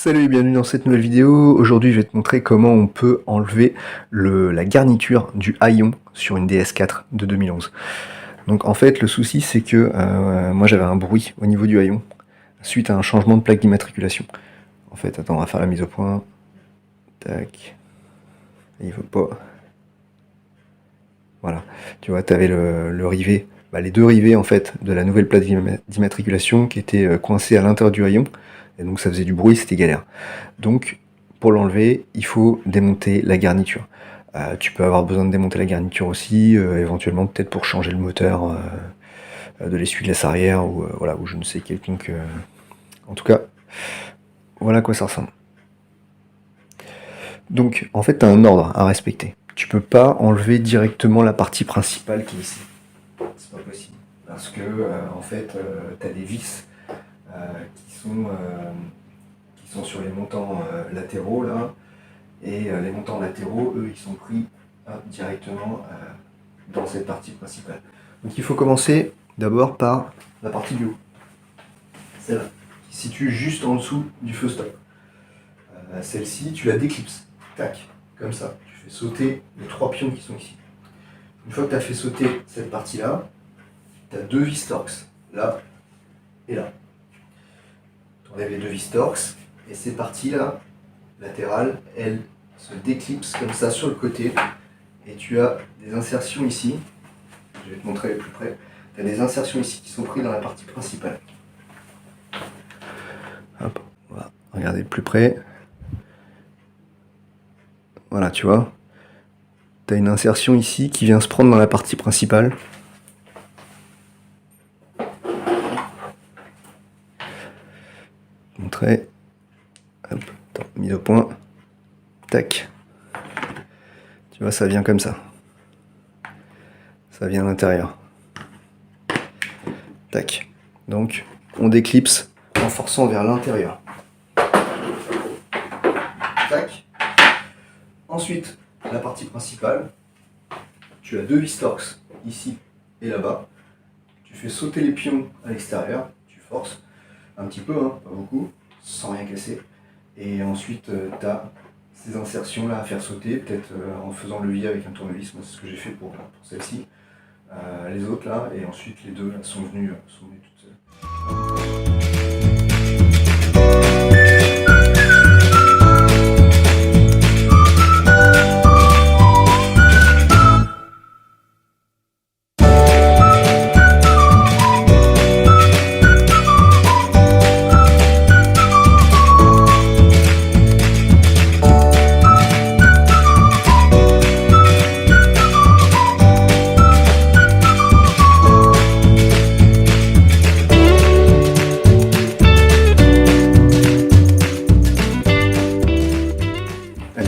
Salut et bienvenue dans cette nouvelle vidéo. Aujourd'hui je vais te montrer comment on peut enlever la garniture du haillon sur une DS4 de 2011. Donc en fait le souci c'est que moi j'avais un bruit au niveau du haillon suite à un changement de plaque d'immatriculation. En fait attends, on va faire la mise au point. Tac. Il veut pas. Voilà, tu vois, tu avais le rivet, les deux rivets en fait de la nouvelle plaque d'immatriculation qui étaient coincés à l'intérieur du haillon. Et donc ça faisait du bruit, c'était galère. Donc pour l'enlever, il faut démonter la garniture. Tu peux avoir besoin de démonter la garniture aussi, éventuellement peut-être pour changer le moteur de l'essuie-glace arrière ou voilà, ou je ne sais quelconque. En tout cas, voilà à quoi ça ressemble. Donc en fait, tu as un ordre à respecter. Tu peux pas enlever directement la partie principale qui est ici. C'est pas possible. Parce que en fait, tu as des vis qui sont sur les montants latéraux là, et les montants latéraux, eux, ils sont pris directement dans cette partie principale. Donc il faut commencer d'abord par la partie du haut, celle-là, qui se situe juste en dessous du feu stop. Celle-ci, tu la déclipses, tac, comme ça, tu fais sauter les trois pions qui sont ici. Une fois que tu as fait sauter cette partie-là, tu as deux vis Torx, là et là. Tu enlèves les deux vis Torx, et ces parties-là, latérales, elles se déclipsent comme ça sur le côté, et tu as des insertions ici, je vais te montrer plus près, tu as des insertions ici qui sont prises dans la partie principale. Hop, on va regarder de plus près. Voilà, tu vois, tu as une insertion ici qui vient se prendre dans la partie principale. Montrer. Hop, attends, mise au point. Tac. Tu vois, ça vient comme ça. Ça vient à l'intérieur. Tac. Donc, on déclipse en forçant vers l'intérieur. Tac. Ensuite, la partie principale, tu as deux vis Torx, ici et là-bas. Tu fais sauter les pions à l'extérieur, tu forces un petit peu, hein, pas beaucoup, sans rien casser. Et ensuite, tu as ces insertions là à faire sauter, peut-être en faisant levier avec un tournevis. Moi, c'est ce que j'ai fait pour celle-ci. Les autres là, et ensuite les deux là, sont venues toutes seules.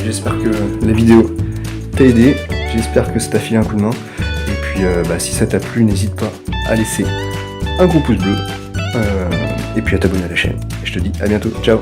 J'espère que la vidéo t'a aidé, j'espère que ça t'a filé un coup de main, et puis si ça t'a plu, n'hésite pas à laisser un gros pouce bleu, et puis à t'abonner à la chaîne. Et je te dis à bientôt, ciao.